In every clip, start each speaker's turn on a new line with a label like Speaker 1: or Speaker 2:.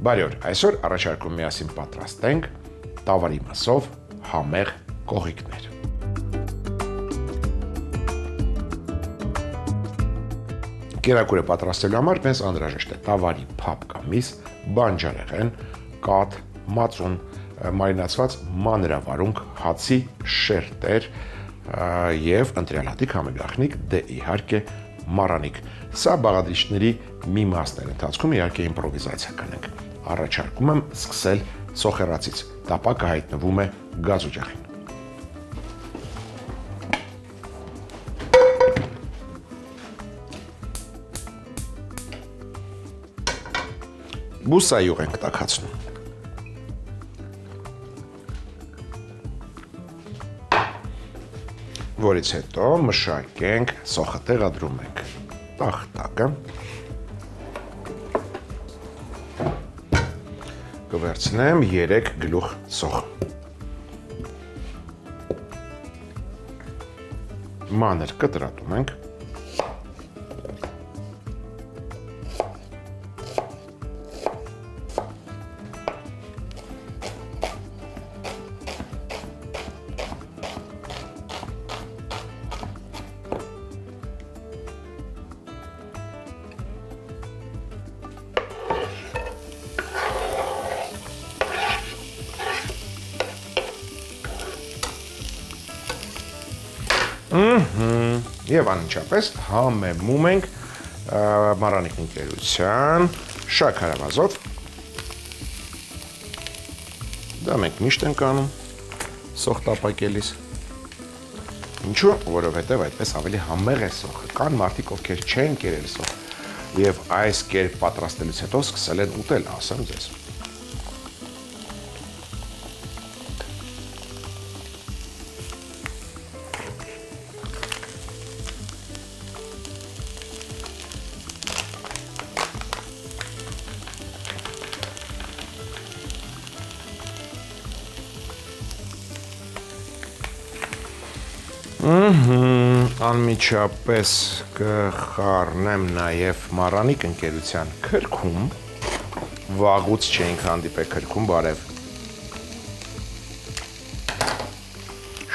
Speaker 1: Բարի օր, այսօր առաջարկում միասին պատրաստենք տավարի մսով համեղ կողիկներ։ Կերակուրը պատրաստելու համար մեզ անհրաժեշտ է տավարի փափ կամ միս, բանջարեղեն, կաթ, մածուն, մարինացված մանրավարունգ, հացի շերտեր եւ ընտրյալատիկ համեգախնիկ, դե իհարկե մառանիկ։ Սա բաղադրիչների մի մասն է, ընթացքում իհարկե իմպրովիզացիա կանենք։ Առաջարկում եմ սկսել սոխերացից, տապակը հայտնվում է գազօջախին։ Բուսայուղ ենք տաքացնում։ Որից հետո մշակենք, սոխը տեղադրում ենք տախտակը, կվերցնեմ 3 գլուխ սոխ, մանր կտրատում ենք, Եվ անմիջապես համեմում ենք մառանիկ ընկերության շաքարավազով, դա մենք միշտ ենք անում սոխ տապակելիս, ինչու, որովհետև այդպես ավելի համեղ է սոխը, կան մարդիկ, ովքեր չեն կերել սոխ և այս կերպ պատրաստելուց հետո սկսել են ուտել, ասեմ ձեզ։ Անմիջապես կխառնեմ նաև մառանիկ ընկերության քրքում, վաղուց չէինք հանդիպել քրքում, բարև,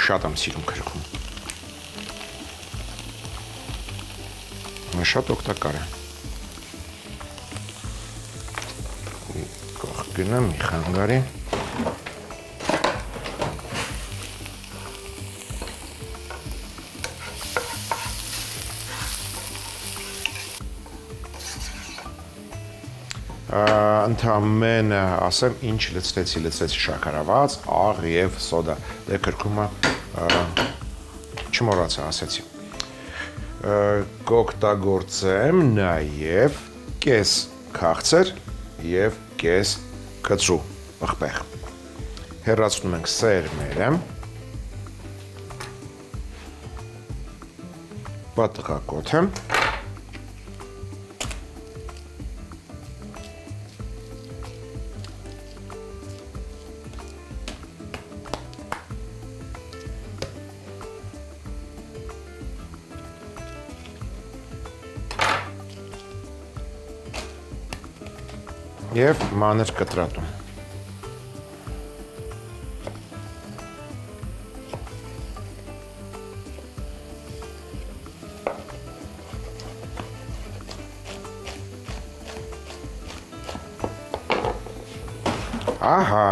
Speaker 1: շատ եմ սիրում քրքում, շատ օգտակար է, կողքինեմ մի խանգարի, ընդամենը ասեմ ինչ լցրեցի շաքարավազ, աղ և սոդա, դե քրքումը չմոռացա ասեցի, կօգտագործեմ նաև կես քաղցր և կես կծու պղպեղ, հեռացնում ենք սերմերը, պատղակոթը, և մանր կտրատում։ Ահա,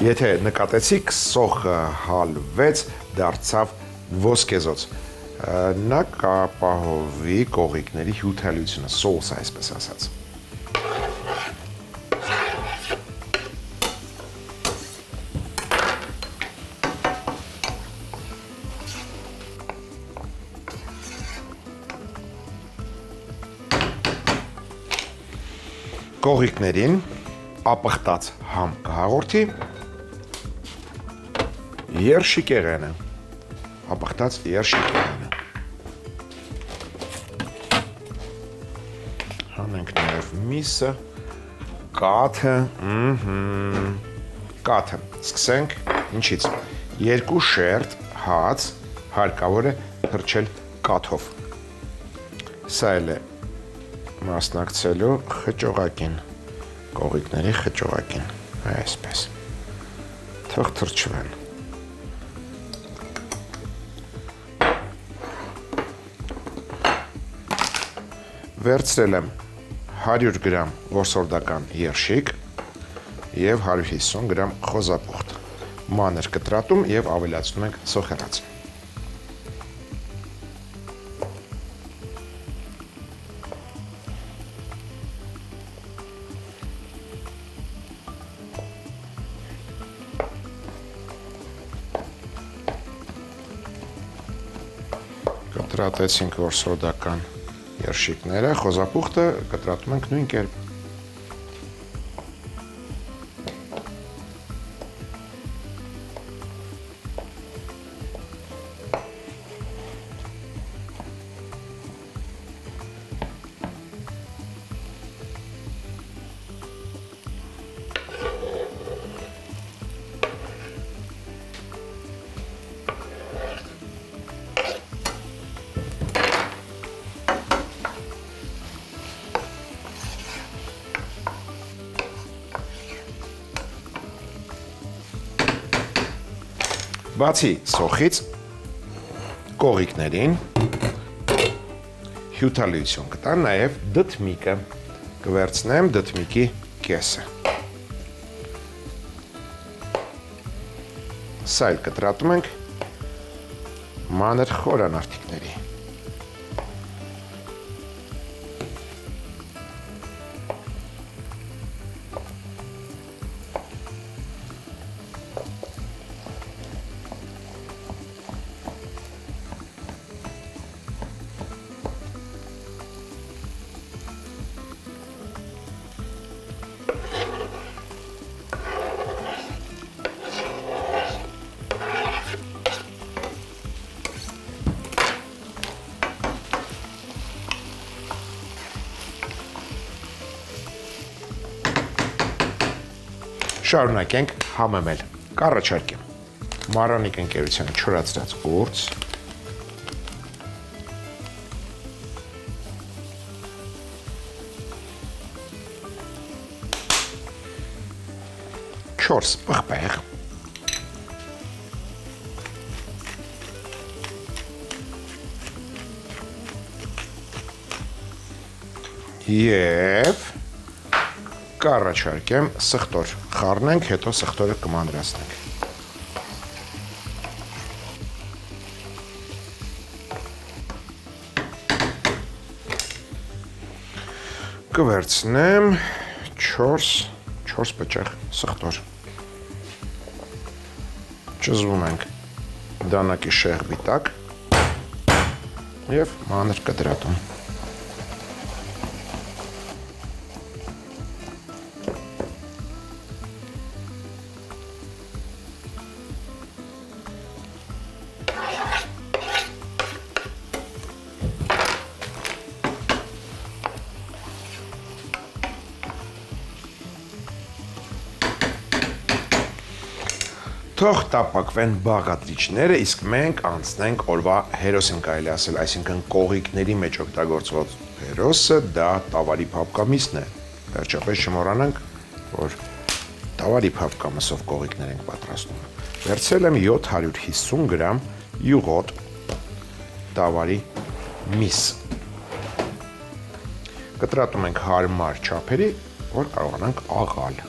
Speaker 1: եթե նկատեցիք, սոխը հալվեց, դարձավ ոսկեզոծ, նա կապահովի կողիկների հյութալությունը, սոուսը այսպես ասած։ Կողիկներին ապխտած համ կհաղորդի երշիկեղենը, ապխտած երշիկեղենը, հանենք նաև միսը, կաթը, սկսենք ինչից, 2 շերտ հաց հարկավոր է թրջել կաթով, սա էլ է մասնակցելու խճողակին, կողիկների խճողակին, այսպես, թող թրջվեն։ Վերցրել եմ 100 գրամ որսորդական երշիկ և 150 գրամ խոզապուխտ, մանր կտրատում և ավելացնում ենք սոխերած։ Կտրատեցինք որսորդական երշիկները, խոզապուխտը կտրատում ենք նույն կերպ։ Բացի սոխից, կողիկներին հյութալիություն կտան նաև դդմիկը, կվերցնեմ դդմիկի կեսը։ Սա էլ կտրատում ենք մանր խորանարդիկների։ Շարունակենք համեմել, կառաջարկեմ Մարանիկ ընկերության չորացրած ուրց, 4 պղպեղ, և կառաջարկեմ սխտոր խառնենք, հետո սխտորը կմանրացնենք։ Կվերցնեմ 4 պճեղ սխտոր։ Ճզվում ենք դանակի շեղբի տակ և մանր կտրատում։ Թող տապակվեն բաղադրիչները, իսկ մենք անցնենք օրվա հերոսին կարելի ասել, այսինքն կողիկների մեջ օգտագործված հերոսը, դա տավարի փափկամիսն է։ Վերջապես չմոռանանք, որ տավարի փափկամսով կողիկներ ենք պատրաստում։ Վերցրել եմ 750 գրամ յուղոտ տավարի միս։ Կտրատում ենք հարմար չափերի, որ կարողանանք աղալ։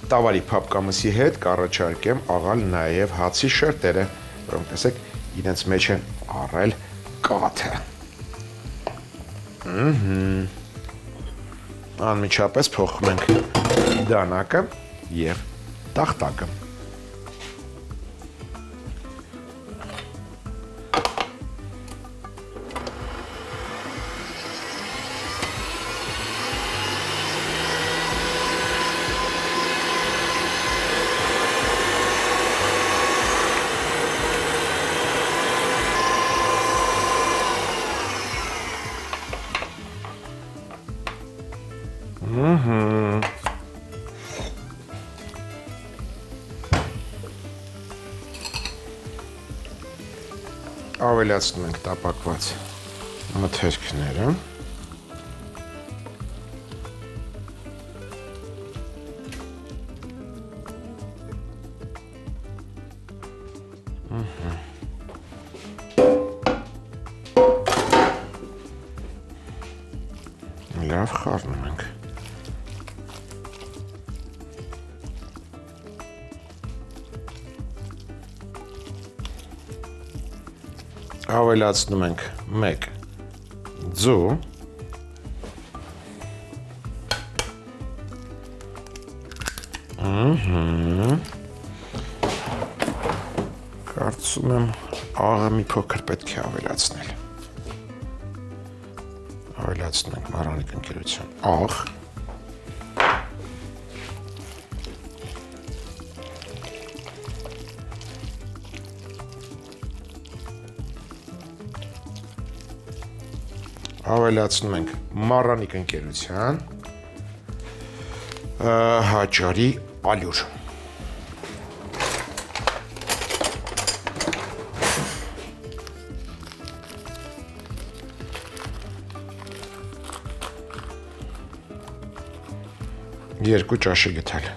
Speaker 1: Տավարի փափկամսի հետ կառաջարկեմ աղալ նաև հացի շերտերը, որոնք տեսեք իրենց մեջ են առել կաթը։ Անմիջապես փոխում ենք դանակը և տախտակը։ ավելացնում ենք տապակված մթերքները։ Լավ խառնում ենք։ Ավելացնում ենք 1 ձու, կարծում եմ աղը մի փոքր պետք է ավելացնել։ Ավելացնում ենք Մարանիկ ընկերության աղ, ավելացնում ենք Մարանիկ ընկերության հաճարի ալյուր։ Երկու ճաշի գտել։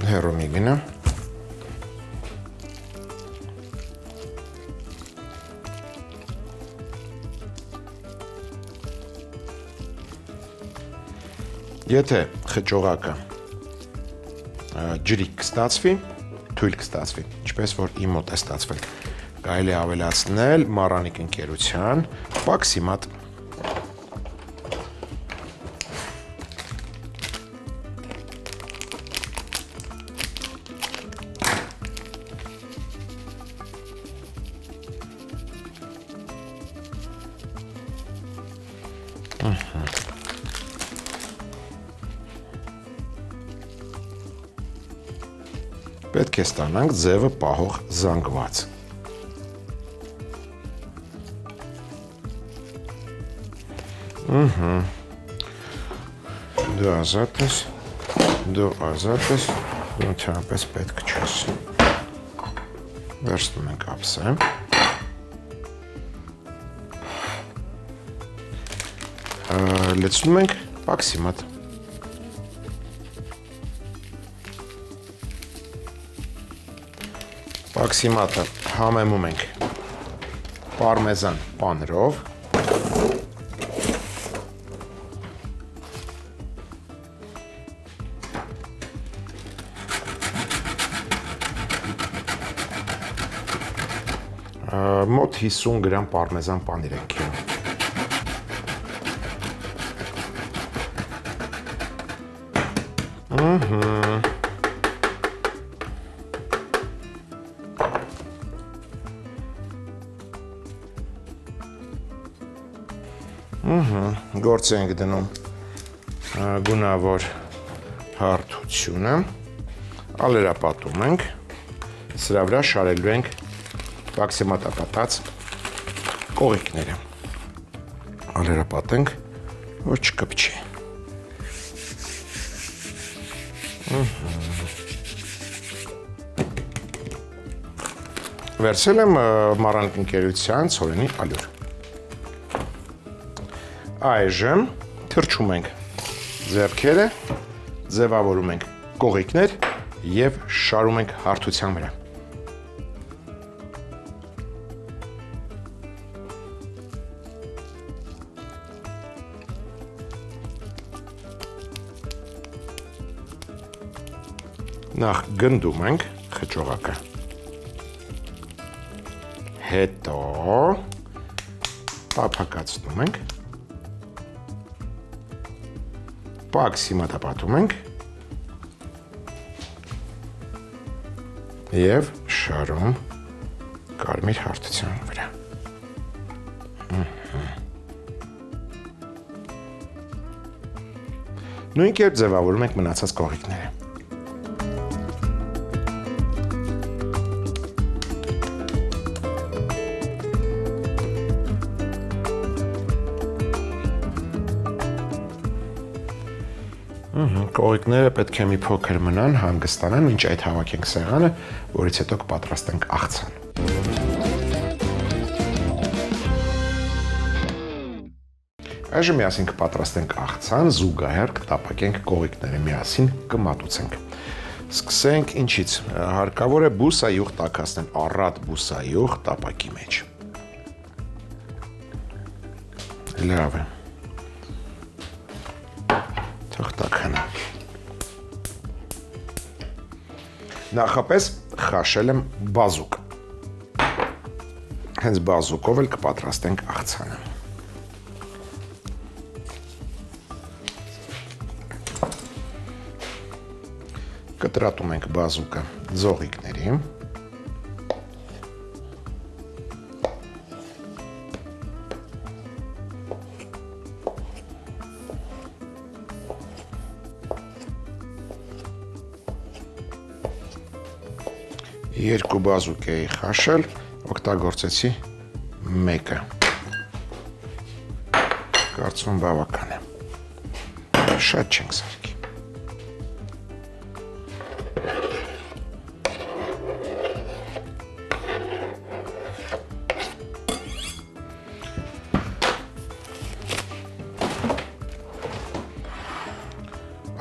Speaker 1: Հեռու մի գնա։ Եթե խճողակը ջրի կստացվի, թույլ կստացվի, ինչպես որ իմ մոտ է ստացվել, կարելի է ավելացնել Մարանիկ ընկերության պաքսիմատ։ Պետք է ստանանք ձևը պահող զանգված։ Դու ազատ ես, դու ընդհանրապես պետք չես։ Վերցնում ենք ափսը։ Լցնում ենք պաքսիմատ։ Պաքսիմատը համեմում ենք պարմեզան պանրով, մոտ 50 գրամ պարմեզան պանիր ենք կինում։ Գործ ենք դնում գունավոր հարթությունը, ալերապատում ենք, սրա վրա շարելու ենք պաքսիմատապատած կողիկները, ալերապատենք, որ չկպչի։ Վերցել եմ Մարանիկ ընկերության ցորենի ալյուր։ Այժմ թրջում ենք ձեռքերը, ձևավորում ենք կողիկներ և շարում ենք հարթության վրա։ Նախ գնդում ենք խճողակը, հետո տափակացնում ենք, պաքսիմատապատում ենք և շարում կարմիր հարթության վրա։ Նույն կերպ ձևավորում ենք մնացած կողիկները։ Կողիկները պետք է մի փոքր մնան, հանգստանան, մինչ այդ հավաքենք սեղանը, որից հետո կպատրաստենք աղցան։ Այժմ միասին կպատրաստենք աղցան, զուգահեռ կտապակենք կողիկները, միասին կմատուցենք։ Սկսենք ինչից։ Հարկավոր է բուսայուղ տաքացնել, առատ բուսայուղ տապակի մեջ։ Լավ է։ Թող տաքանա։ Նախապես խաշել եմ բազուկ։ Հենց բազուկով էլ կպատրաստենք աղցանը։ Կտրատում ենք բազուկը ձողիկների։ Երկու բազուկ էի խաշել, օգտագործեցի մեկը։ Կարծում բավական է։ Շատ չենք սարքի։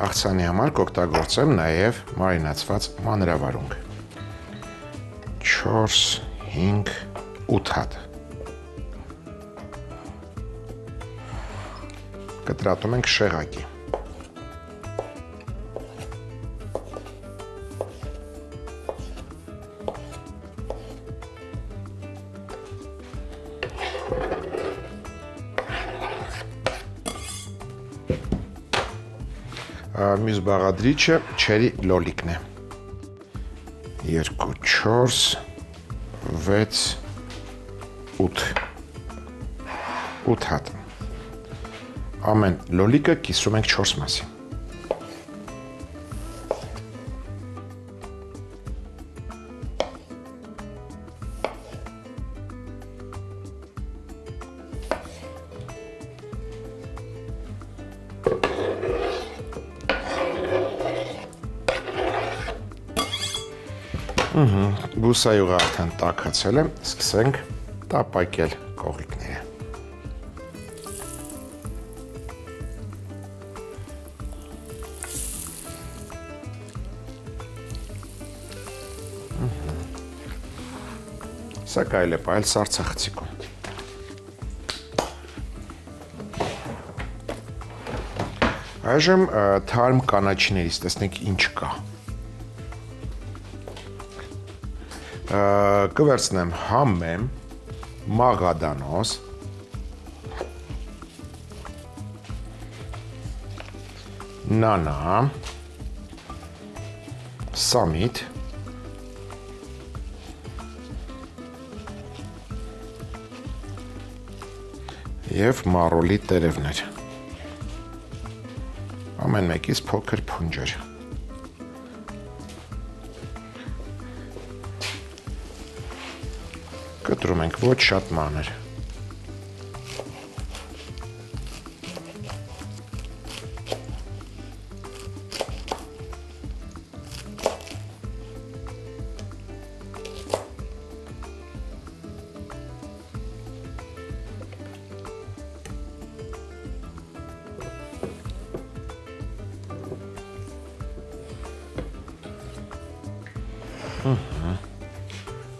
Speaker 1: Աղցանի համար կօգտագործեմ նաև մարինացված մանրավարունգ։ 4, 5, 8 հատ։ Կտրատում ենք շեղակի։ Մյուս բաղադրիչը չերի լոլիկն է։ 2, 4, 6, 8 հատ։ Ամեն լոլիկը կիսում ենք 4 մասի։ Բուսայուղը արդեն տաքացել է, սկսենք տապակել կողիկները։ Սա կարելի է պահել սառցախցիկում։ Այժմ թարմ կանաչիներից տեսնենք ինչ կա։ Կվերցնեմ համեմ, մաղադանոս, նանա, սամիտ, և մարոլի տերևներ։ Ամեն մեկից փոքր փունջեր։ Կտրում ենք ոչ շատ մանր։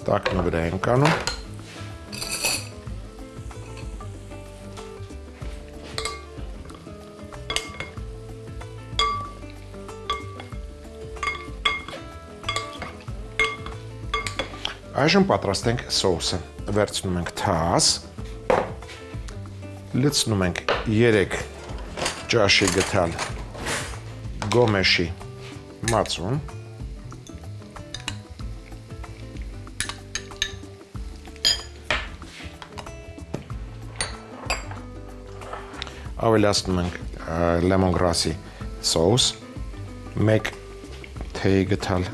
Speaker 1: Տակնը վրա ենք անում։ Այժմ պատրաստենք սոուսը։ Վերցնում ենք թաս, լցնում ենք 3 ճաշի գթալ գոմեշի մածուն, ավելացնում ենք լեմոնգրասի սոուս, 1 թեյ գթալ,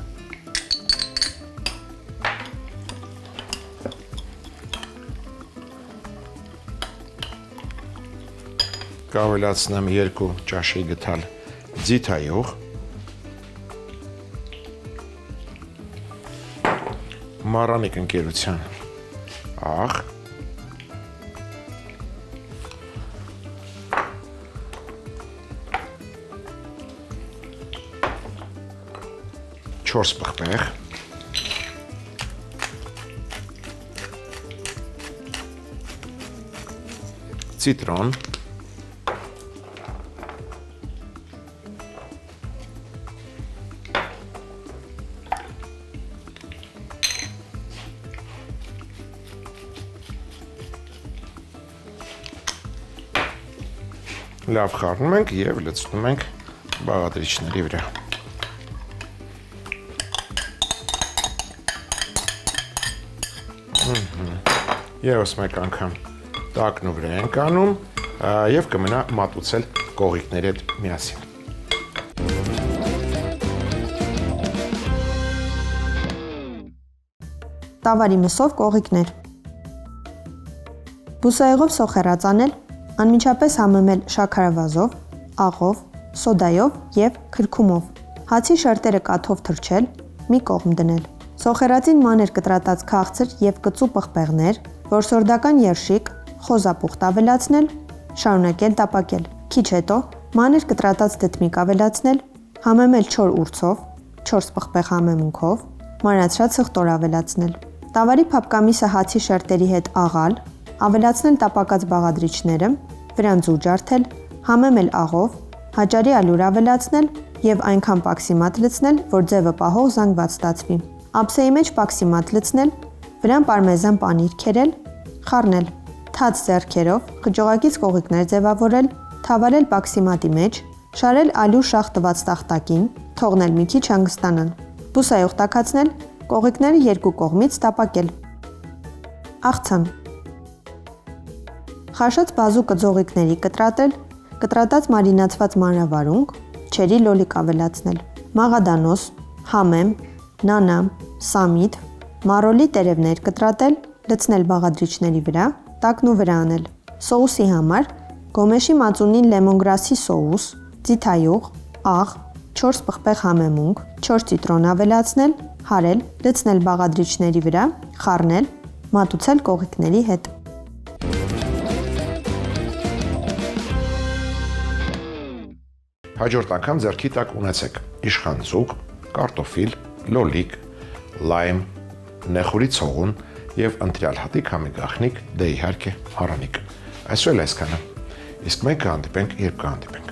Speaker 1: կավելացնեմ 2 ճաշի գթալ ձիթայուղ, Մառանիկ ընկերության աղ, 4 պղպեղ, ցիտրոն, լավ խառնում ենք եւ լցնում ենք բաղադրիչների վրա։ Եվս մեկ անգամ տակն ու վրա ենք անում եւ կմնա մատուցել կողիկների հետ միասին։
Speaker 2: Տավարի մսով կողիկներ։ Բուսաեղով սոխեռած անել, անմիջապես համեմել շաքարավազով, աղով, սոդայով եւ քրքումով։ Հացի շերտերը կաթով թրջել, մի կողմ դնել։ Սոխեռածին մանր կտրատած քաղցր եւ կծու պղպեղներ, որսորդական երշիկ, խոզապուխտ ավելացնել, շարունակել տապակել։ Քիչ հետո մանր կտրատած դդմիկ ավելացնել, համեմել չոր ուրցով, 4 պղպեղ համեմունքով, մանրացրած սխտոր ավելացնել։ Տավարի փափկամիսը հացի շերտերի հետ աղալ, ավելացնել տապակած բաղադրիչները, վրան ձու ջարդել, համեմել աղով, հաճարի ալյուր ավելացնել եւ այնքան պաքսիմատ լցնել, որ ձևը պահող զանգված ստացվի։ Ափսեի մեջ պաքսիմատ լցնել, վրան պարմեզան պանիր քերել, խառնել։ Թաց ձեռքերով խճողակից կողիկներ ձևավորել, թավալել պաքսիմատի մեջ, շարել ալյուր շաղ տված տախտակին, թողնել մի քիչ հանգստանալ։ Բուսայող տաքացնել, կողիկները երկու կողմից տապակել։ Աղցան։ Խաշած բազու կձողիկների կտրատել, կտրատած մարինացված մանրավարունգ, չերի լոլիկ ավելացնել, մաղադանոս, համեմ, նանա, սամիտ, մարոլի տերևներ կտրատել, լցնել բաղադրիչների վրա, տակն ու վրա անել։ Սոուսի համար գոմեշի մածունին լեմոնգրասի սոուս, ձիթայուղ, աղ, 4 պղպեղ համեմունք, 4 ցիտրոն ավելացնել, հարել, լցնել բաղադրիչների վրա, խառնել, մատուցել կողիկների հետ։
Speaker 1: Հաջորդ անգամ ձեռքի տակ ունեցեք իշխան ձուկ, կարտոֆիլ, լոլիկ, լայմ, նեխուրի ցողուն եւ ընտրյալ հատիկ համի գախնիկ, դե իհարկե մառանիկ։ Այսօր այսքանը։ Իսկ մենք կհանդիպենք, երբ կհանդիպենք։